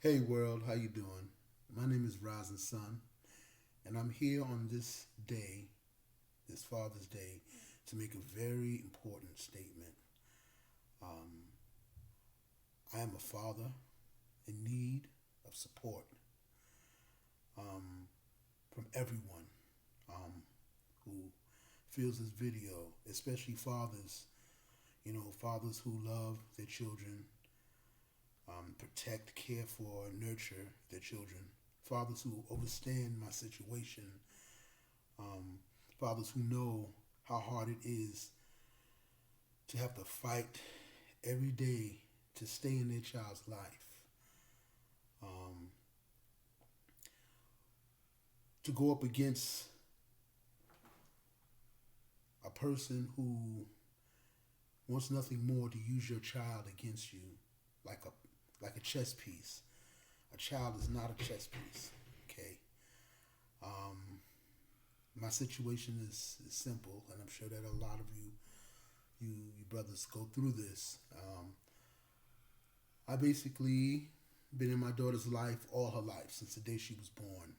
Hey world, how you doing? My name is Rising Sun, and I'm here on this day, this Father's Day, to make a very important statement. Um, I am a father in need of support um, from everyone who feels this video, especially fathers. Fathers who love their children, protect, care for, nurture their children. Fathers who understand my situation, um, fathers who know how hard it is to have to fight every day to stay in their child's life, um, to go up against a person who wants nothing more to use your child against you, like a chess piece. A child is not a chess piece. Okay. Um, my situation is simple, and I'm sure that a lot of you brothers go through this. I basically been in my daughter's life all her life since the day she was born.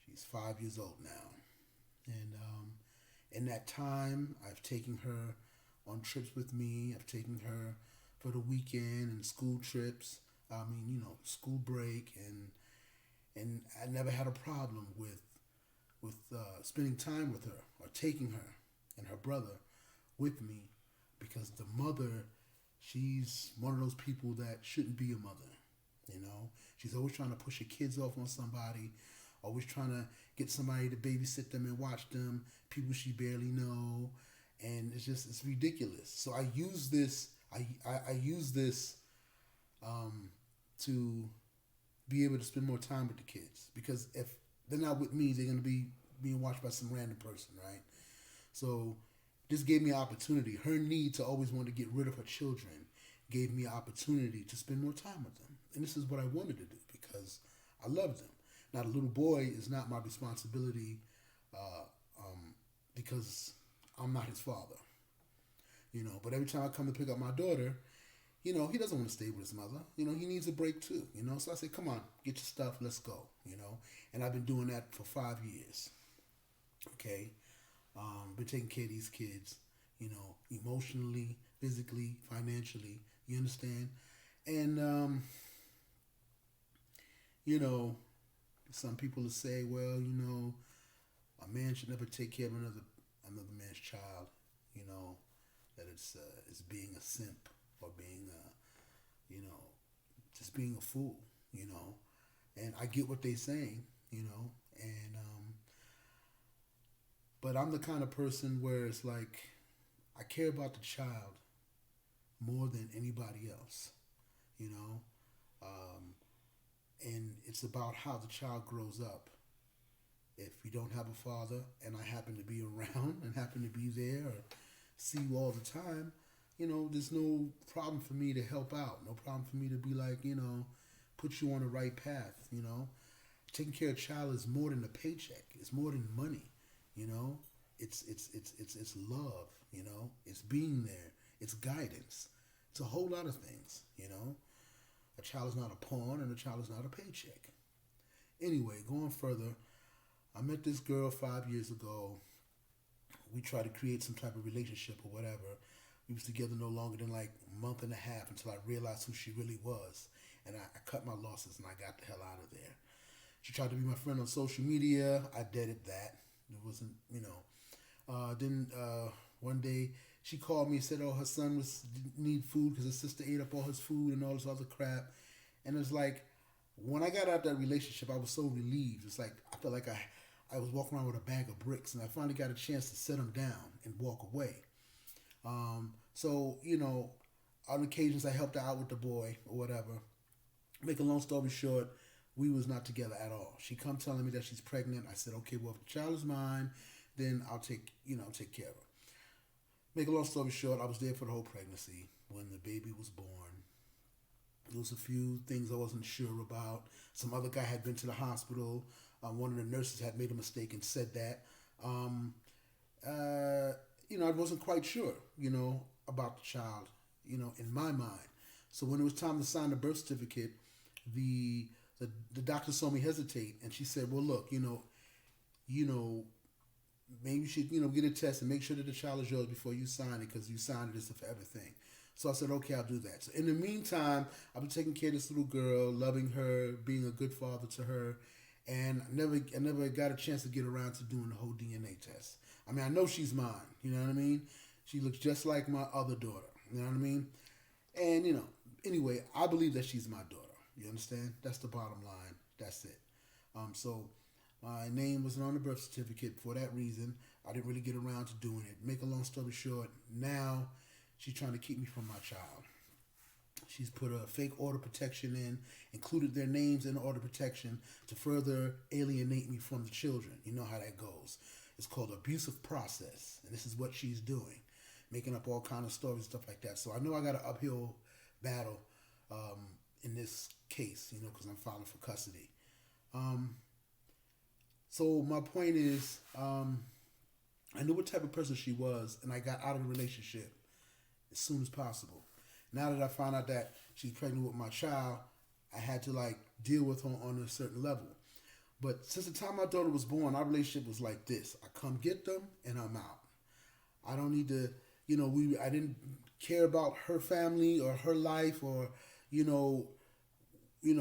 She's 5 years old now, and in that time, I've taken her on trips with me. I've taken her for the weekend and school trips. School break, and I never had a problem with spending time with her or taking her and her brother with me because the mother, she's one of those people that shouldn't be a mother. She's always trying to push her kids off on somebody, always trying to get somebody to babysit them and watch them, people she barely know, and it's ridiculous. So I use this um, to be able to spend more time with the kids because if they're not with me, they're gonna be being watched by some random person, right? So this gave me an opportunity. Her need to always want to get rid of her children gave me an opportunity to spend more time with them. And this is what I wanted to do because I love them. Now, the little boy is not my responsibility uh, because I'm not his father, But every time I come to pick up my daughter, he doesn't want to stay with his mother. He needs a break too, So I say, come on, get your stuff, let's go. And I've been doing that for 5 years, okay? Been taking care of these kids, emotionally, physically, financially. You understand? And you know, some people will say, well, a man should never take care of another man's child. You know, that it's being a simp or being just being a fool. You know, and I get what they're saying. And but I'm the kind of person where it's like I care about the child more than anybody else. You know, um, and it's about how the child grows up. If you don't have a father and I happen to be around and happen to be there or see you all the time, there's no problem for me to help out. No problem for me to be like, put you on the right path. Taking care of a child is more than a paycheck. It's more than money. You know, it's love. It's being there. It's guidance. It's a whole lot of things. A child is not a pawn and a child is not a paycheck. Anyway, going further, I met this girl 5 years ago. We tried to create some type of relationship or whatever. We was together no longer than like a month and a half until I realized who she really was. And I cut my losses and I got the hell out of there. She tried to be my friend on social media. I deaded that. It wasn't. Then one day she called me and said, "Oh, her son was need food because his sister ate up all his food and all this other crap." And it's like when I got out of that relationship, I was so relieved. It's like I felt like I was walking around with a bag of bricks, and I finally got a chance to set them down and walk away. So on occasions I helped her out with the boy or whatever. Make a long story short, we was not together at all. She come telling me that she's pregnant. I said, okay, well if the child is mine, then I'll take care of her. Make a long story short, I was there for the whole pregnancy. When the baby was born, there was a few things I wasn't sure about. Some other guy had been to the hospital. One of the nurses had made a mistake and said that. Um, uh, I wasn't quite sure, about the child, in my mind. So when it was time to sign the birth certificate, the the doctor saw me hesitate, and she said, "Well, look, you know, maybe you should, get a test and make sure that the child is yours before you sign it, because you signed it as a forever thing." So I said, "Okay, I'll do that." So in the meantime, I've been taking care of this little girl, loving her, being a good father to her, and I never got a chance to get around to doing the whole DNA test. I mean, I know she's mine. You know what I mean? She looks just like my other daughter. You know what I mean? And anyway, I believe that she's my daughter. You understand? That's the bottom line. That's it. So my name wasn't on the birth certificate for that reason. I didn't really get around to doing it. Make a long story short, now she's trying to keep me from my child. She's put a fake order protection in, included their names in the order protection to further alienate me from the children. You know how that goes. It's called abusive process, and this is what she's doing, making up all kind of stories and stuff like that. So I know I got an uphill battle in this case, because I'm filing for custody. So my point is, I knew what type of person she was, and I got out of the relationship as soon as possible. Now that I found out that she's pregnant with my child, I had to deal with her on a certain level. But since the time my daughter was born, our relationship was like this: I come get them, and I'm out. I don't need to, I didn't care about her family or her life or,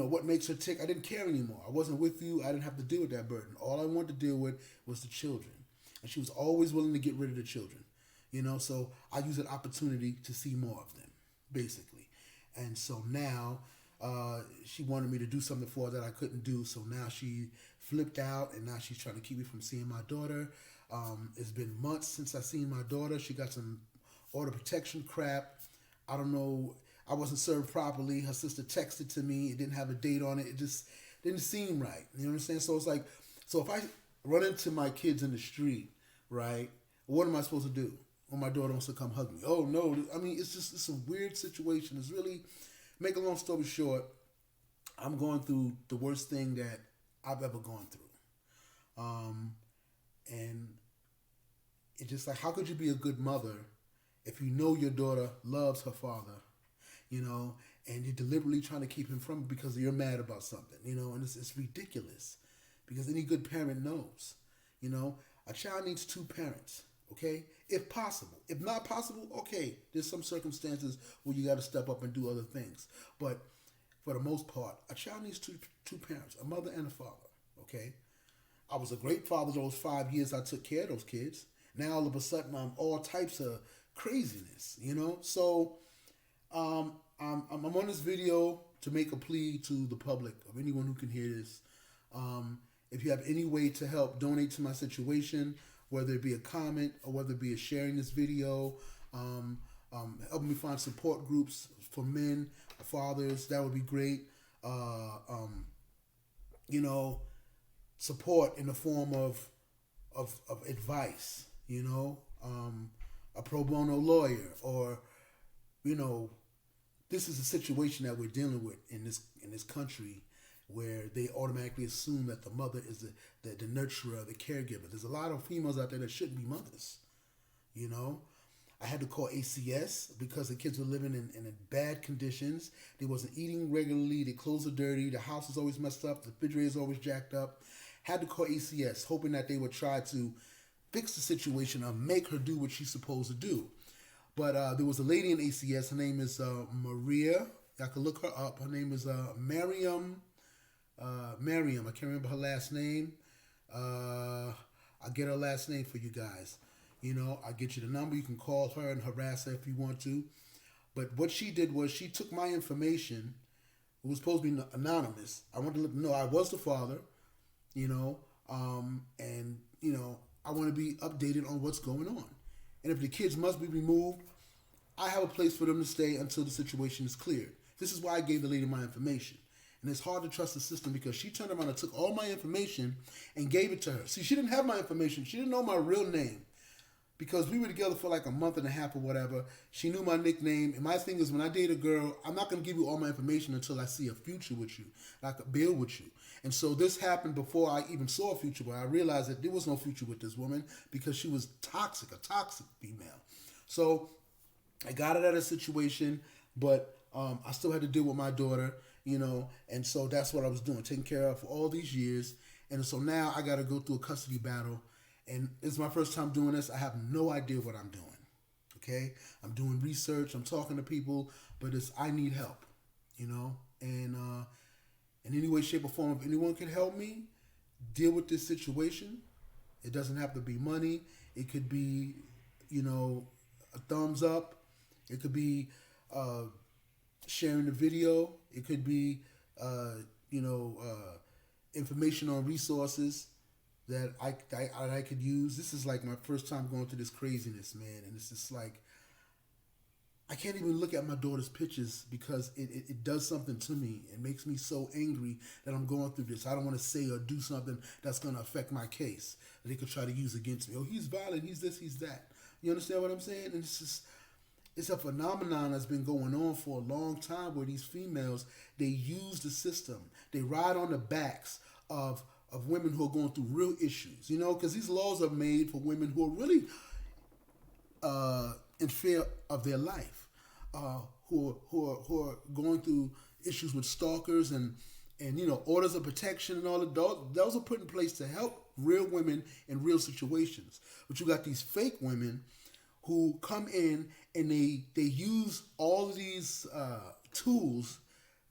what makes her tick. I didn't care anymore. I wasn't with you. I didn't have to deal with that burden. All I wanted to deal with was the children. And she was always willing to get rid of the children, so I used an opportunity to see more of them, basically. And so now she wanted me to do something for her that I couldn't do. So now she flipped out, and now she's trying to keep me from seeing my daughter. It's been months since I seen my daughter. She got some order protection crap. I don't know. I wasn't served properly. Her sister texted to me. It didn't have a date on it. It just didn't seem right. You know what I'm saying? So it's like, so if I run into my kids in the street, right, what am I supposed to do when my daughter wants to come hug me? Oh, no. I mean, it's a weird situation. It's really, make a long story short, I'm going through the worst thing that I've ever gone through. And it's just like, how could you be a good mother if you know your daughter loves her father, and you're deliberately trying to keep him from it because you're mad about something, and it's ridiculous, because any good parent knows, a child needs two parents, okay, if possible. If not possible, okay, there's some circumstances where you got to step up and do other things, but for the most part, a child needs two parents, a mother and a father, okay? I was a great father those 5 years I took care of those kids. Now all of a sudden I'm all types of craziness, So I'm on this video to make a plea to the public, of anyone who can hear this. If you have any way to help donate to my situation, whether it be a comment or whether it be a sharing this video, helping me find support groups for men, fathers, that would be great. Support in the form of advice, a pro bono lawyer, or, this is a situation that we're dealing with in this country, where they automatically assume that the mother is the nurturer, the caregiver. There's a lot of females out there that shouldn't be mothers, I had to call ACS because the kids were living in bad conditions. They wasn't eating regularly. Their clothes are dirty. The house is always messed up. The refrigerator is always jacked up. Had to call ACS, hoping that they would try to fix the situation or make her do what she's supposed to do. But there was a lady in ACS. Her name is Maria. I could look her up. Her name is Miriam. Miriam. I can't remember her last name. I'll get her last name for you guys. I'll get you the number. You can call her and harass her if you want to. But what she did was she took my information. It was supposed to be anonymous. I wanted to let them know I was the father, and, I want to be updated on what's going on. And if the kids must be removed, I have a place for them to stay until the situation is cleared. This is why I gave the lady my information. And it's hard to trust the system because she turned around and took all my information and gave it to her. See, she didn't have my information. She didn't know my real name. Because we were together for like a month and a half or whatever. She knew my nickname. And my thing is, when I date a girl, I'm not going to give you all my information until I see a future with you. Like a build with you. And so this happened before I even saw a future. But I realized that there was no future with this woman because she was toxic, a toxic female. So I got it out of a situation. But I still had to deal with my daughter. And so that's what I was doing, taking care of for all these years. And so now I got to go through a custody battle, and it's my first time doing this. I have no idea what I'm doing. Okay, I'm doing research, I'm talking to people, but I need help, and in any way, shape, or form, if anyone can help me deal with this situation, it doesn't have to be money. It could be, a thumbs up. It could be sharing the video. It could be, information on resources that I could use. This is like my first time going through this craziness, man, and it's just like I can't even look at my daughter's pictures because it does something to me. It makes me so angry that I'm going through this. I don't want to say or do something that's going to affect my case that they could try to use against me. Oh, he's violent. He's this. He's that. You understand what I'm saying? And it's a phenomenon that's been going on for a long time where these females, they use the system. They ride on the backs of women who are going through real issues, because these laws are made for women who are really in fear of their life, who are going through issues with stalkers and orders of protection and all of those are put in place to help real women in real situations. But you got these fake women who come in and they use all of these tools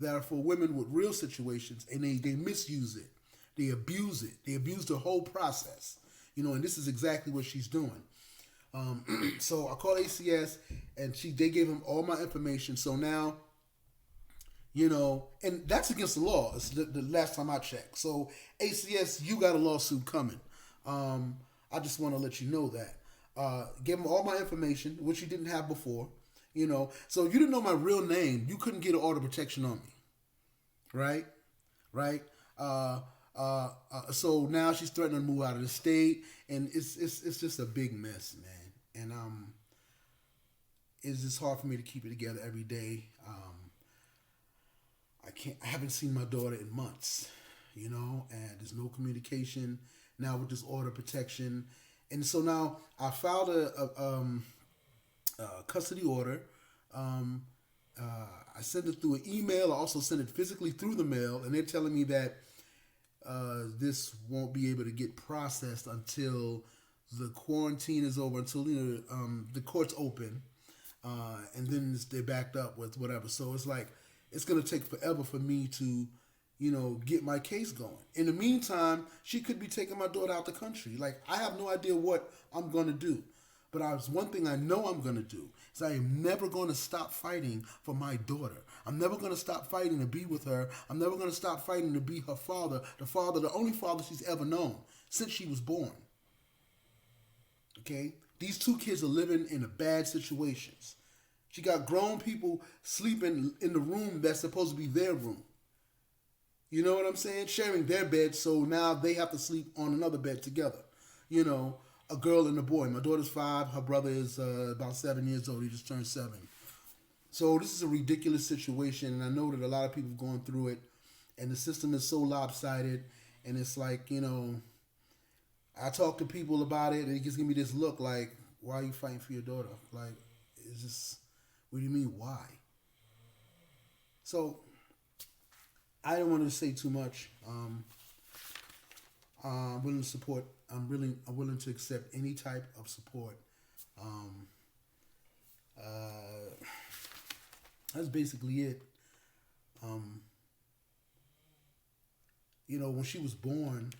that are for women with real situations, and they misuse it. They abuse it. They abuse the whole process. And this is exactly what she's doing. So I called ACS, and they gave him all my information. So now, and that's against the law. It's the last time I checked. So ACS, you got a lawsuit coming. I just want to let you know that. Gave him all my information, which he didn't have before. So if you didn't know my real name, you couldn't get an order of protection on me. Right? So now she's threatening to move out of the state, and it's just a big mess, man. And it's just hard for me to keep it together every day. I haven't seen my daughter in months, and there's no communication now with this order of protection. And so now I filed a custody order. I sent it through an email. I also sent it physically through the mail, and they're telling me that this won't be able to get processed until the quarantine is over, until the court's open, and then they're backed up with whatever. So it's like it's gonna take forever for me to, get my case going. In the meantime, she could be taking my daughter out the country. Like, I have no idea what I'm gonna do. But one thing I know I'm going to do is I am never going to stop fighting for my daughter. I'm never going to stop fighting to be with her. I'm never going to stop fighting to be her father, the only father she's ever known since she was born. Okay? These two kids are living in bad situations. She got grown people sleeping in the room that's supposed to be their room. You know what I'm saying? Sharing their bed, so now they have to sleep on another bed together. A girl and a boy. My daughter's 5. Her brother is about 7 years old. He just turned 7. So this is a ridiculous situation, and I know that a lot of people have gone through it, and the system is so lopsided, and it's like, I talk to people about it, and it just give me this look like, why are you fighting for your daughter? Like, it's just, what do you mean, why? So, I don't want to say too much. I'm willing to support. I'm willing to accept any type of support. That's basically it. When she was born,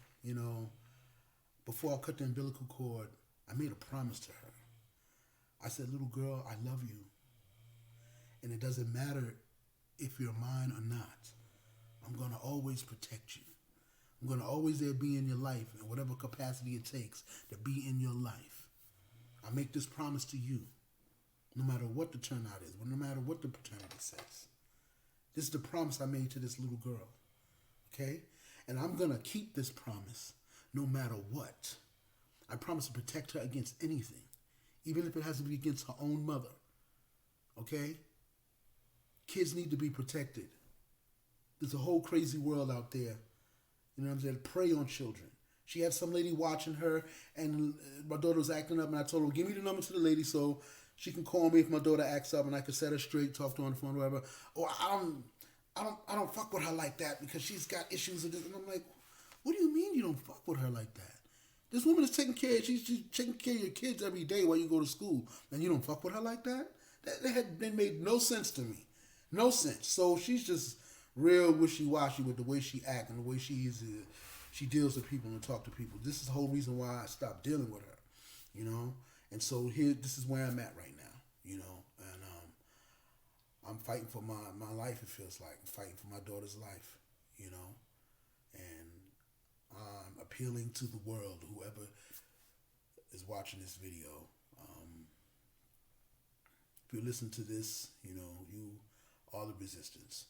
before I cut the umbilical cord, I made a promise to her. I said, little girl, I love you. And it doesn't matter if you're mine or not. I'm going to always protect you. I'm going to always be in your life in whatever capacity it takes to be in your life. I make this promise to you, no matter what the turnout is, no matter what the paternity says. This is the promise I made to this little girl, okay? And I'm going to keep this promise no matter what. I promise to protect her against anything, even if it has to be against her own mother, okay? Kids need to be protected. There's a whole crazy world out there. You know what I'm saying? Prey on children. She had some lady watching her, and my daughter was acting up, and I told her, give me the number to the lady so she can call me if my daughter acts up, and I can set her straight, talk to her on the phone, or whatever. Or I don't fuck with her like that because she's got issues with this. And I'm like, what do you mean you don't fuck with her like that? This woman is taking care. She's taking care of your kids every day while you go to school, and you don't fuck with her like that. That had been made no sense to me, no sense. So she's just real wishy washy with the way she acts and the way she deals with people and talk to people. This is the whole reason why I stopped dealing with her, you know. And so here, this is where I'm at right now, you know. And I'm fighting for my life. It feels like I'm fighting for my daughter's life, you know. And I'm appealing to the world, whoever is watching this video. If you listen to this, you know, you are the resistance.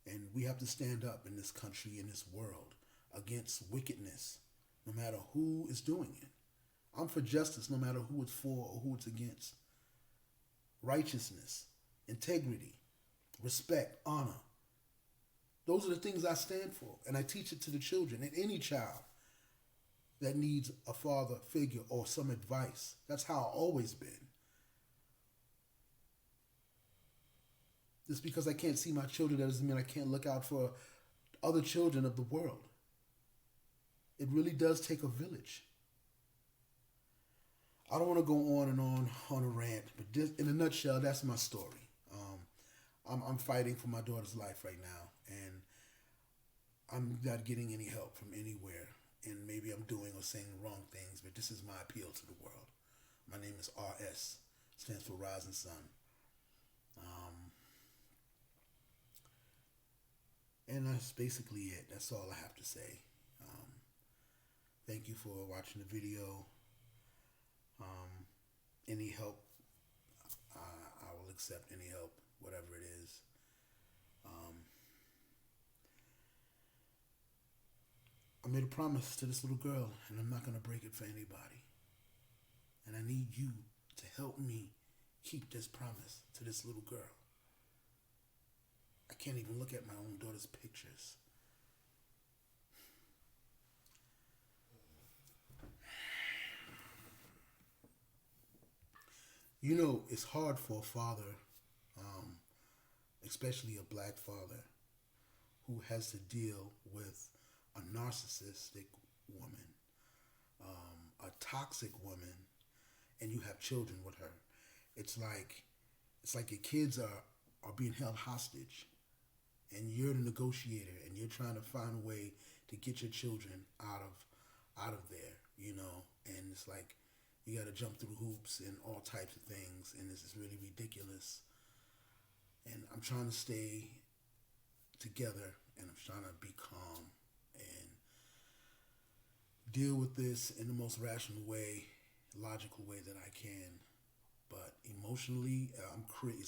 And we have to stand up in this country, in this world, against wickedness, no matter who is doing it. I'm for justice, no matter who it's for or who it's against. Righteousness, integrity, respect, honor. Those are the things I stand for. And I teach it to the children and any child that needs a father figure or some advice. That's how I've always been. Just because I can't see my children, that doesn't mean I can't look out for other children of the world. It really does take a village. I don't want to go on and on a rant, but just in a nutshell, that's my story. I'm fighting for my daughter's life right now, and I'm not getting any help from anywhere. And maybe I'm doing or saying wrong things, but this is my appeal to the world. My name is RS, stands for Rising Sun. And that's basically it. That's all I have to say. Thank you for watching the video. Any help, I will accept any help, whatever it is. I made a promise to this little girl, and I'm not going to break it for anybody. And I need you to help me keep this promise to this little girl. I can't even look at my own daughter's pictures. You know, it's hard for a father, especially a black father, who has to deal with a narcissistic woman, a toxic woman, and you have children with her. It's like your kids are being held hostage, and you're the negotiator, and you're trying to find a way to get your children out of there, you know. And it's like you got to jump through hoops and all types of things, and this is really ridiculous. And I'm trying to stay together, and I'm trying to be calm and deal with this in the most rational way, logical way that I can. But emotionally, I'm crazy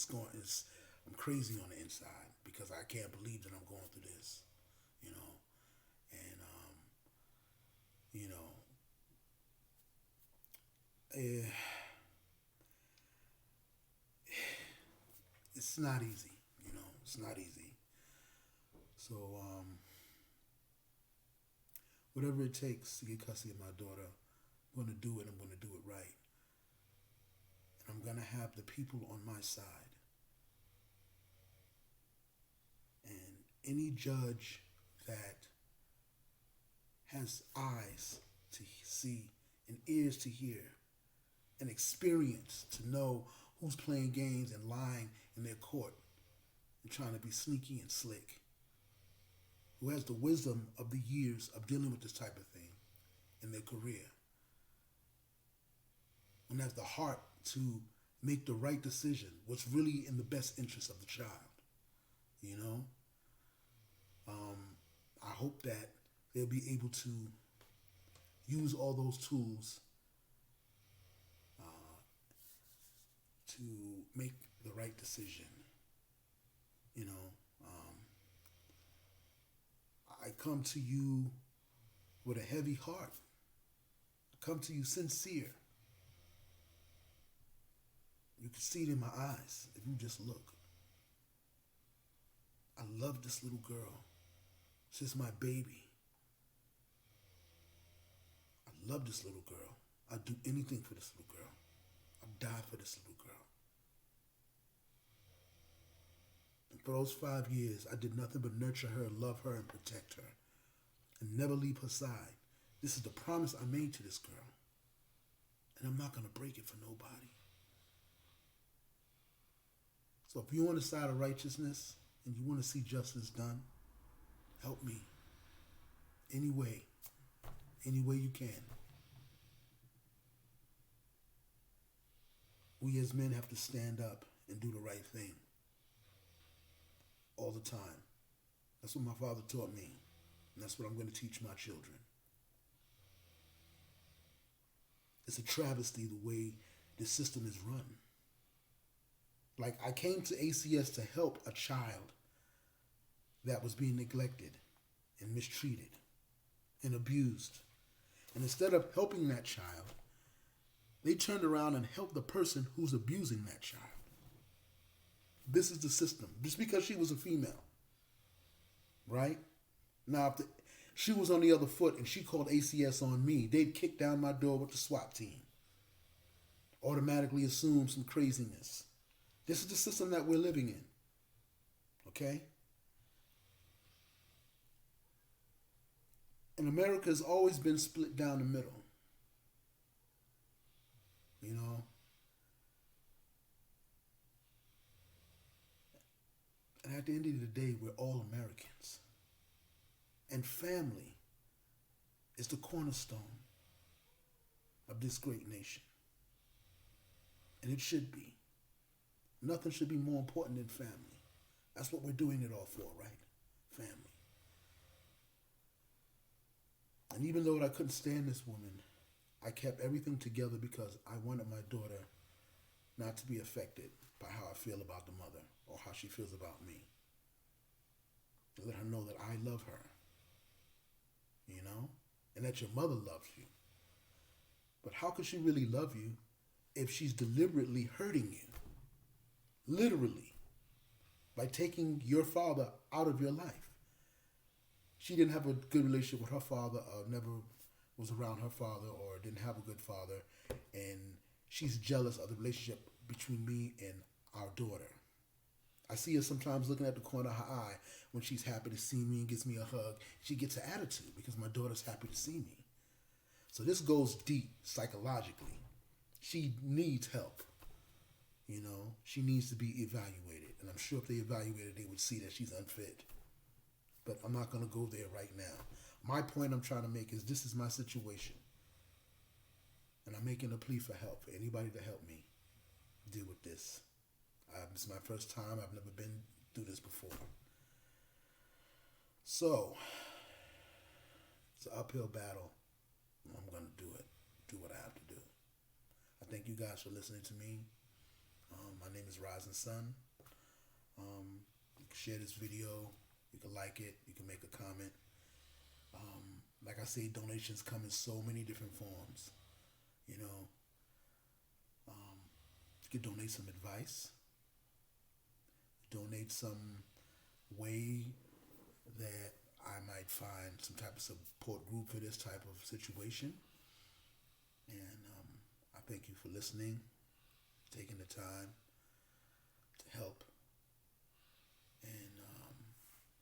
on the inside because I can't believe that I'm going through this, you know. And you know, it's not easy, you know. It's not easy. So whatever it takes to get custody of my daughter, I'm going to do it. I'm going to do it right. And I'm going to have the people on my side. And any judge that has eyes to see and ears to hear and experience to know who's playing games and lying in their court and trying to be sneaky and slick, who has the wisdom of the years of dealing with this type of thing in their career, and has the heart to make the right decision, what's really in the best interest of the child, you know. I hope that they'll be able to use all those tools to make the right decision, you know. I come to you with a heavy heart. I come to you sincere. You can see it in my eyes if you just look. I love this little girl. She's my baby. I love this little girl. I'd do anything for this little girl. I'd die for this little girl. And for those 5 years, I did nothing but nurture her, love her, and protect her, and never leave her side. This is the promise I made to this girl, and I'm not going to break it for nobody. So if you're on the side of righteousness and you want to see justice done, help me. Any way you can. We as men have to stand up and do the right thing all the time. That's what my father taught me, and that's what I'm going to teach my children. It's a travesty the way this system is run. Like, I came to ACS to help a child that was being neglected and mistreated and abused. And instead of helping that child, they turned around and helped the person who's abusing that child. This is the system. Just because she was a female, right? Now, if she was on the other foot and she called ACS on me, they'd kick down my door with the SWAT team. Automatically assume some craziness. This is the system that we're living in. Okay? And America has always been split down the middle. You know? And at the end of the day, we're all Americans. And family is the cornerstone of this great nation. And it should be. Nothing should be more important than family. That's what we're doing it all for, right? Family. And even though I couldn't stand this woman, I kept everything together because I wanted my daughter not to be affected by how I feel about the mother or how she feels about me. To let her know that I love her, you know, and that your mother loves you. But how could she really love you if she's deliberately hurting you? Literally, by taking your father out of your life. She didn't have a good relationship with her father, or never was around her father, or didn't have a good father, and she's jealous of the relationship between me and our daughter. I see her sometimes looking at the corner of her eye when she's happy to see me and gives me a hug. She gets an attitude because my daughter's happy to see me. So this goes deep psychologically. She needs help. You know, she needs to be evaluated. And I'm sure if they evaluated, they would see that she's unfit. But I'm not going to go there right now. My point I'm trying to make is this is my situation. And I'm making a plea for help, for anybody to help me deal with this. This is my first time. I've never been through this before. So, it's an uphill battle. I'm going to do it. Do what I have to do. I thank you guys for listening to me. My name is Rising Sun. You can share this video. You can like it. You can make a comment. Like I say, donations come in so many different forms. You know, you can donate some advice. Donate some way that I might find some type of support group for this type of situation. And I thank you for listening, taking the time to help, and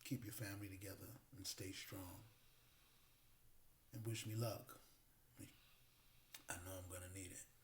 keep your family together and stay strong. And wish me luck. I know I'm going to need it.